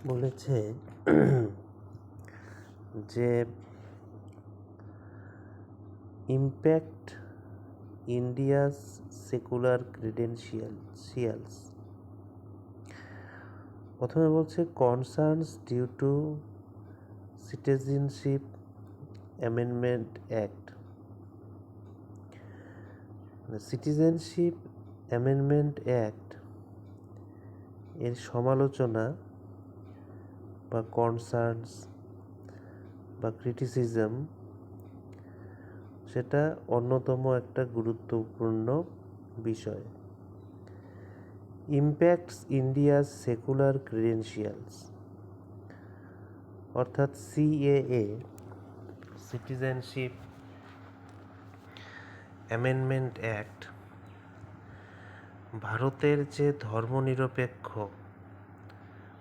বলেছে যে impact India's secular credentials. প্রথমে বলছে concerns due to citizenship amendment act. Citizenship amendment act এর সমালোচনা বা কনসার্নস বা ক্রিটিসিজম, সেটা অন্যতম একটা গুরুত্বপূর্ণ বিষয়। ইম্প্যাক্টস ইন্ডিয়াস সেকুলার ক্রিডেন্সিয়ালস, অর্থাৎ সিএএ, সিটিজেনশিপ অ্যামেন্ডমেন্ট অ্যাক্ট, ভারতের যে ধর্মনিরপেক্ষ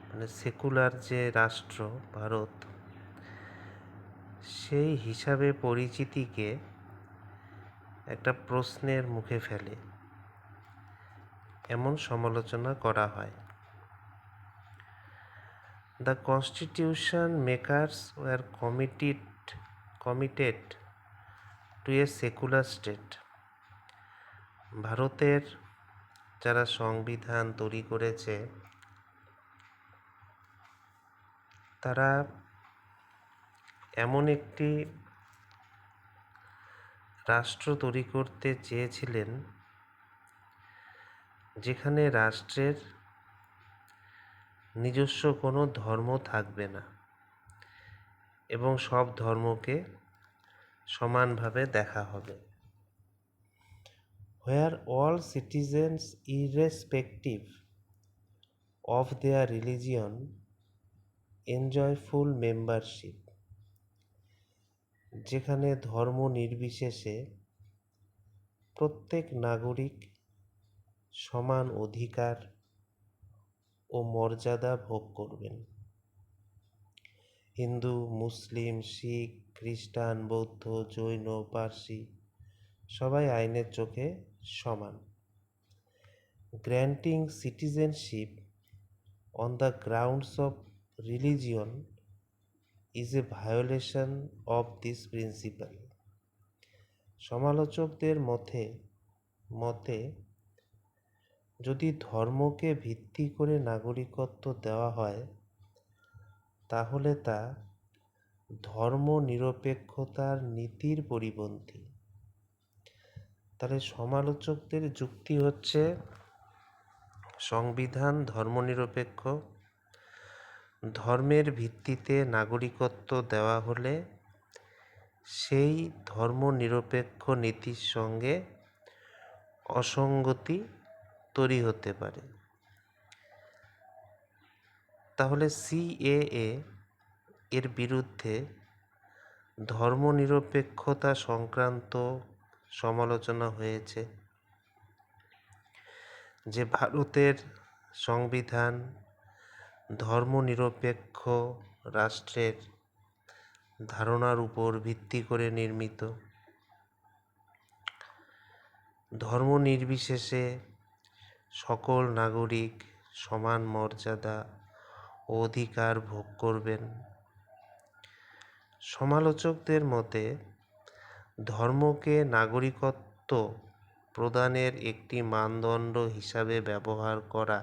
মানে সেকুলার যে রাষ্ট্র ভারত, সেই হিসাবে পরিচিতিকে একটা প্রশ্নের মুখে ফেলে এমন সমালোচনা করা হয়। The constitution makers were committed to a secular state. ভারতের যারা সংবিধান তৈরি করেছে তারা এমন একটি রাষ্ট্র তৈরি করতে চেয়েছিলেন যেখানে রাষ্ট্রের নিজস্ব কোনো ধর্ম থাকবে না এবং সব ধর্মকে সমানভাবে দেখা হবে। where all citizens irrespective of their religion enjoy full membership, যেখানে ধর্ম নির্বিশেষে প্রত্যেক নাগরিক সমান অধিকার ও মর্যাদা ভোগ করবেন। হিন্দু, মুসলিম, শিখ, খ্রিস্টান, বৌদ্ধ, জৈন, পার্সি সবাই আইনের চোখে সমান। Granting citizenship on the grounds of religion is a violation of this principal. সমালোচকদের মতে যদি ধর্মকে ভিত্তি করে নাগরিকত্ব দেওয়া হয় তাহলে তা ধর্ম নিরপেক্ষতার নীতির পরিপন্থী। তাহলে সমালোচকদের যুক্তি হচ্ছে সংবিধান ধর্মনিরপেক্ষ, ধর্মের ভিত্তিতে নাগরিকত্ব দেওয়া হলে সেই ধর্মনিরপেক্ষ নীতির সঙ্গে অসঙ্গতি তৈরি হতে পারে। তাহলে সিএএ এর বিরুদ্ধে ধর্মনিরপেক্ষতা সংক্রান্ত সমালোচনা হয়েছে, যে ভারতের সংবিধান ধর্মনিরপেক্ষ রাষ্ট্রের ধারণার উপর ভিত্তি করে নির্মিত। ধর্ম নির্বিশেষে সকল নাগরিক সমান মর্যাদা ও অধিকার ভোগ করবেন। সমালোচকদের মতে ধর্মকে নাগরিকত্ব প্রদানের একটি মানদণ্ড হিসাবে ব্যবহার করা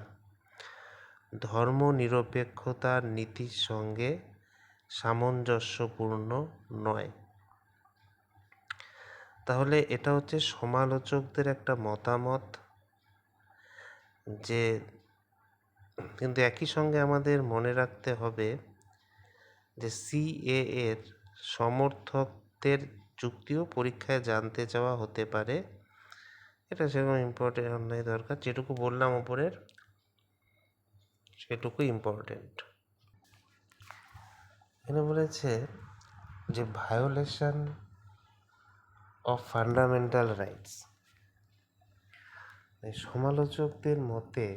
ধর্ম নিরপেক্ষতার নীতির সঙ্গে সামঞ্জস্যপূর্ণ নয়। তাহলে এটা হচ্ছে সমালোচকদের একটা মতামত, যে কিন্তু একই সঙ্গে আমাদের মনে রাখতে হবে যে সিএএ এর সমর্থকদের যুক্তিও পরীক্ষায় জানতে চাওয়া হতে পারে। এটা সেরকম ইম্পর্টেন্ট নয়, দরকার যেটুকু বললাম ওপরের সেটুকু ইম্পর্টেন্ট। এখানে বলেছে যে ভায়োলেশন অফ ফান্ডামেন্টাল রাইটস। সমালোচকদের মতে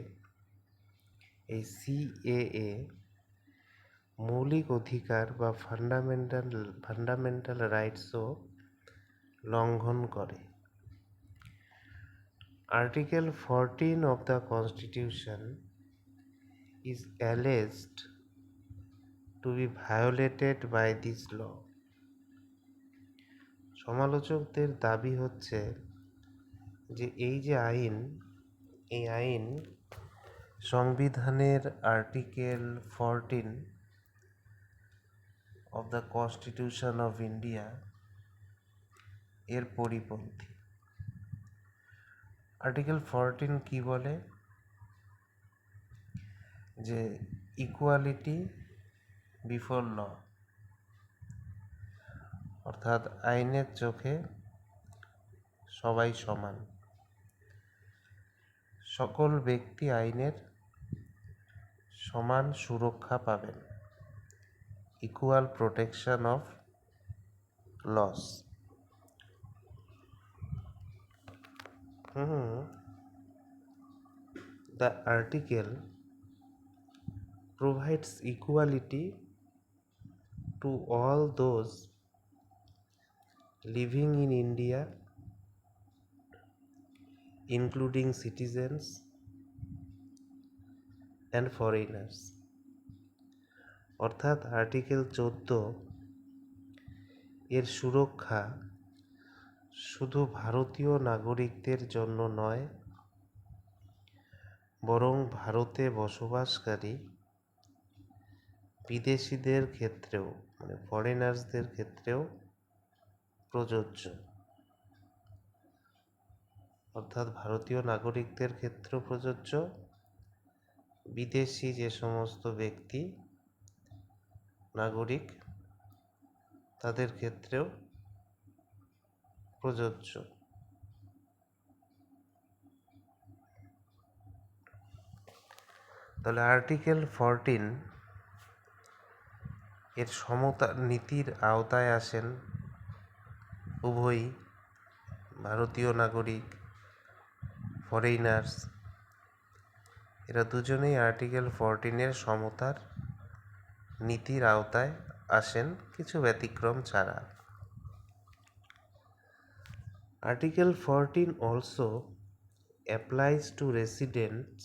এই সিএএ মৌলিক অধিকার বা ফান্ডামেন্টাল রাইটসও লঙ্ঘন করে। Article 14 of the Constitution is alleged to be violated by this law. সমালোচকদের দাবি হচ্ছে যে এই যে আইন, এই আইন সংবিধানের article 14 of the constitution of India এর পরিপন্থী। আর্টিকেল 14 কি বলে? যে ইকুয়ালিটি বিফোর ল, অর্থাৎ আইনের চোখে সবাই সমান, সকল ব্যক্তি আইনের সমান সুরক্ষা পাবেন, equal protection of laws. The article provides equality to all those living in India, including citizens and foreigners. অর্থাৎ আর্টিকেল 14 এর সুরক্ষা শুধু ভারতীয় নাগরিকদের জন্য নয়, বরং ভারতে বসবাসকারী বিদেশিদের ক্ষেত্রেও, মানে ফরেনার্সদের ক্ষেত্রেও প্রযোজ্য। অর্থাৎ ভারতীয় নাগরিকদের ক্ষেত্রেও প্রযোজ্য, বিদেশি যে সমস্ত ব্যক্তি নাগরিক তাদের ক্ষেত্রেও প্রযোজ্য। তাহলে আর্টিকেল 14 এর সমতা নীতির আওতায় আসেন উভয়ই, ভারতীয় নাগরিক, ফরেইনার্স, এরা দুজনেই আর্টিকেল 14 এর সমতার নীতির আওতায় আসেন, কিছু ব্যতিক্রম ছাড়া। Article 14 also applies to residents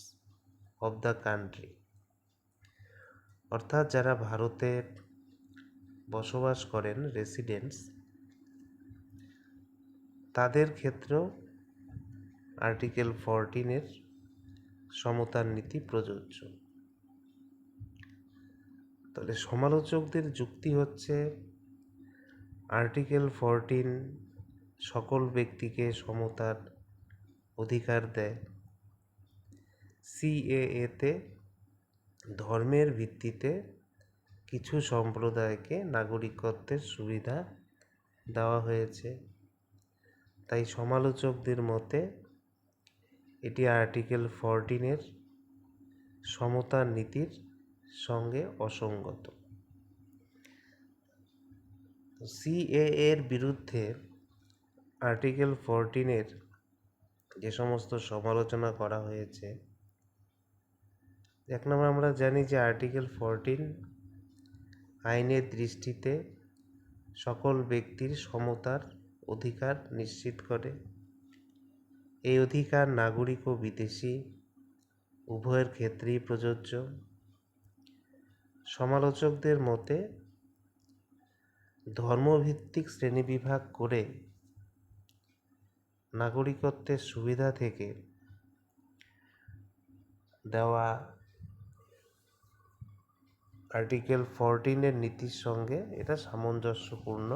of the country, অর্থাৎ যারা ভারতে বসবাস করেন, রেসিডেন্টস, তাদের ক্ষেত্রেও আর্টিকেল 14 এর সমতার নীতি প্রযোজ্য। তাহলে সমালোচকদের যুক্তি হচ্ছে আর্টিকেল 14 সকল ব্যক্তিকে সমতার অধিকার দেয়, সিএএতে ধর্মের ভিত্তিতে কিছু সম্প্রদায়কে নাগরিকত্বের সুবিধা দেওয়া হয়েছে। তাই সমালোচকদের মতে এটি আর্টিকেল 14 এর সমতার নীতির সঙ্গে অসঙ্গত। সিএএ এর বিরুদ্ধে আর্টিকেল 14 এর যে সমস্ত সমালোচনা করা হয়েছে, এক নম্বর আমরা জানি যে আর্টিকেল 14 আইনের দৃষ্টিতে সকল ব্যক্তির সমতার অধিকার নিশ্চিত করে। এই অধিকার নাগরিক ও বিদেশি উভয়ের ক্ষেত্রেই প্রযোজ্য। সমালোচকদের মতে ধর্মভিত্তিক শ্রেণীবিভাগ করে নাগরিকত্বের সুবিধা থেকে দেওয়া আর্টিকেল 14 এর নীতির সঙ্গে এটা সামঞ্জস্যপূর্ণ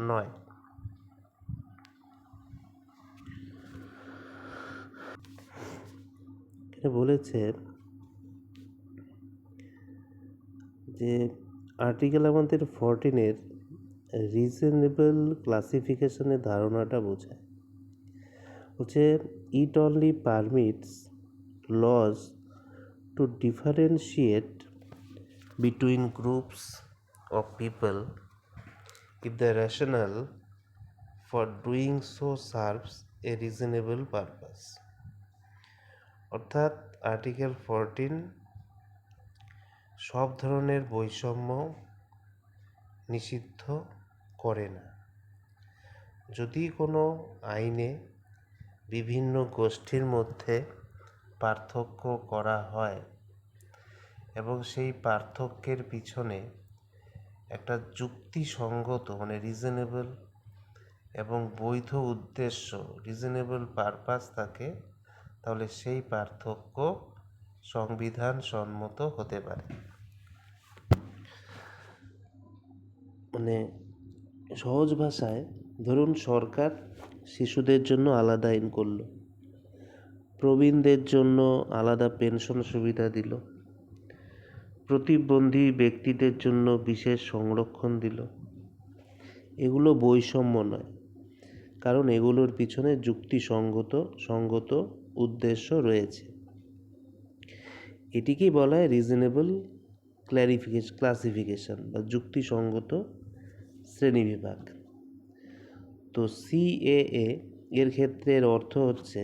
নয়। এখানে বলেছে যে আর্টিকেল আমাদের 14 এর রিজনেবল ক্লাসিফিকেশনের ধারণাটা বোঝায়। হচ্ছে it only permits laws to differentiate between groups of people if the rationale for doing so serves a reasonable purpose. অর্থাৎ আর্টিকেল 14 সব ধরনের বৈষম্য নিষিদ্ধ করে না। যদি কোনো আইনে বিভিন্ন গোষ্ঠীর মধ্যে পার্থক্য করা হয় এবং সেই পার্থক্যের পিছনে একটা যুক্তিসঙ্গত মানে রিজনেবল এবং বৈধ উদ্দেশ্য রিজনেবল পারপাস থাকে, তাহলে সেই পার্থক্য সংবিধান সম্মত হতে পারে। মানে সহজ ভাষায় ধরুন, সরকার শিশুদের জন্য আলাদা আইন করলো, প্রবীণদের জন্য আলাদা পেনশন সুবিধা দিল, প্রতিবন্ধী ব্যক্তিদের জন্য বিশেষ সংরক্ষণ দিল। এগুলো বৈষম্য নয়, কারণ এগুলোর পিছনে যুক্তিসঙ্গত উদ্দেশ্য রয়েছে। এটিকেই বলা হয় রিজনেবল ক্লাসিফিকেশন বা যুক্তিসঙ্গত শ্রেণীবিভাগ। তো সিএএ এর ক্ষেত্রে এর অর্থ হচ্ছে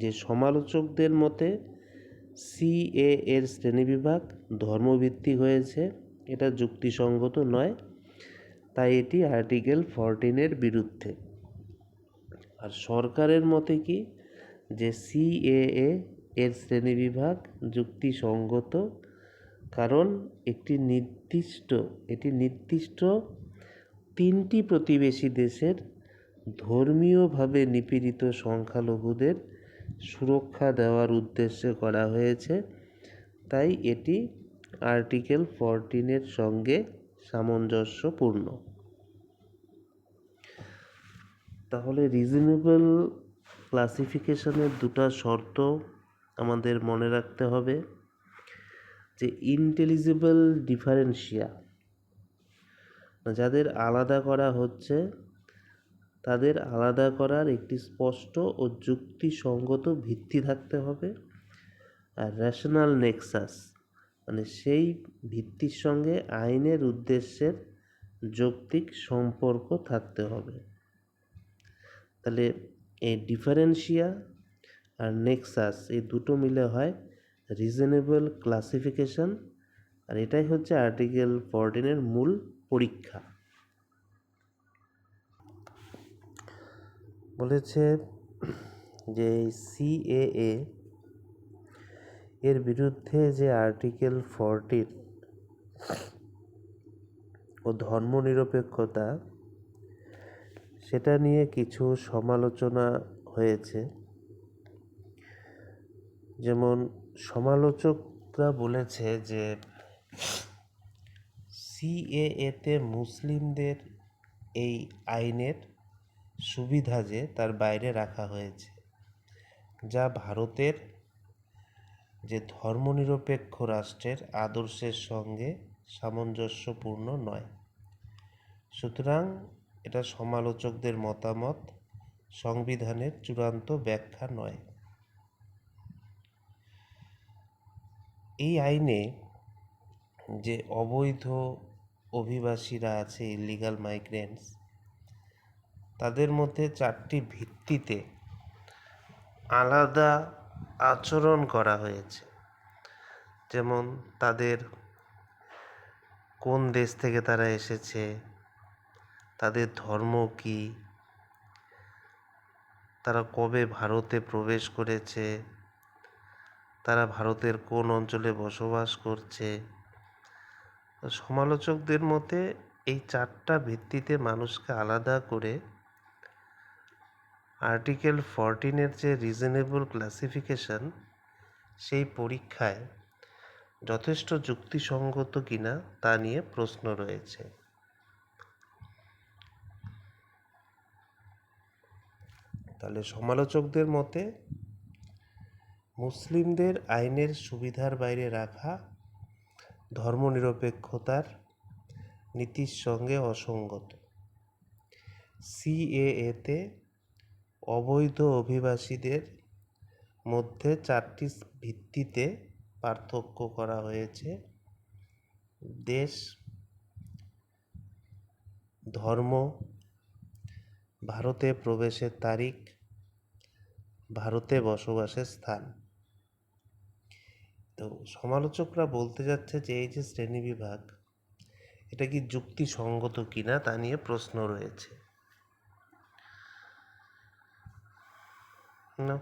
যে সমালোচকদের মতে সিএ এর শ্রেণীবিভাগ ধর্মভিত্তিক হয়েছে, এটা যুক্তিসঙ্গত নয়, তাই এটি আর্টিকেল 14 বিরুদ্ধে। আর সরকারের মতে কি, যে সিএএ এর শ্রেণীবিভাগ যুক্তিসঙ্গত, কারণ এটি নির্দিষ্ট 3টি প্রতিবেশী দেশের ধর্মীয়ভাবে নিপীড়িত সংখ্যালঘুদের সুরক্ষা দেওয়ার উদ্দেশ্যে করা হয়েছে, তাই এটি আর্টিকেল 14 সঙ্গে সামঞ্জস্যপূর্ণ। তাহলে রিজনেবল ক্লাসিফিকেশনের দুটো শর্ত আমাদের মনে রাখতে হবে, যে ইন্টেলিজিবল ডিফারেন্সিয়া, যাদের আলাদা করা হচ্ছে তাদের আলাদা করার একটি স্পষ্ট ও যুক্তিসঙ্গত ভিত্তি থাকতে হবে। আর রেশনাল নেক্সাস, মানে সেই ভিত্তির সঙ্গে আইনের উদ্দেশ্যের যৌক্তিক সম্পর্ক থাকতে হবে। তাহলে এই ডিফারেন্সিয়া আর নেক্সাস এই দুটো মিলে হয় রিজনেবল ক্লাসিফিকেশন, আর এটাই হচ্ছে আর্টিকেল 14 মূল পরীক্ষা। বলেছে যে সিএএ এর বিরুদ্ধে যে আর্টিকেল 14 ও ধর্মনিরপেক্ষতা, সেটা নিয়ে কিছু সমালোচনা হয়েছে। যেমন সমালোচকরা বলেছে যে সিএএতে মুসলিমদের এই আইনের সুবিধা যে তার বাইরে রাখা হয়েছে, যা ভারতের যে ধর্মনিরপেক্ষ রাষ্ট্রের আদর্শের সঙ্গে সামঞ্জস্যপূর্ণ নয়। সুতরাং এটা সমালোচকদের মতামত, সংবিধানের চূড়ান্ত ব্যাখ্যা নয়। এই আইনে যে অবৈধ অভিবাসীরা আছে, ইলিগাল মাইগ্রেন্টস, তাদের মধ্যে 4টি ভিত্তিতে আলাদা আচরণ করা হয়েছে। যেমন তাদের কোন দেশ থেকে তারা এসেছে, তাদের ধর্ম কী, তারা কবে ভারতে প্রবেশ করেছে, তারা ভারতের কোন অঞ্চলে বসবাস করছে। সমালোচকদের মতে এই 4টা ভিত্তিতে মানুষকে আলাদা করে আর্টিকেল 14 যে রিজনেবল ক্লাসিফিকেশন, সেই পরীক্ষায় যথেষ্ট যুক্তিসঙ্গত কিনা তা নিয়ে প্রশ্ন রয়েছে। তাহলে সমালোচকদের মতে মুসলিমদের আইনের সুবিধার বাইরে রাখা ধর্মনিরপেক্ষতার নীতির সঙ্গে অসঙ্গত। সিএএতে অবৈধ অভিবাসীদের মধ্যে 4টি ভিত্তিতে পার্থক্য করা হয়েছে: দেশ, ধর্ম, ভারতে প্রবেশের তারিখ, ভারতে বসবাসের স্থান। তো সমালোচকরা বলতে যাচ্ছে যে এই যে শ্রেণীবিভাগ, এটা কি যুক্তিসঙ্গত কিনা তা নিয়ে প্রশ্ন রয়েছে না।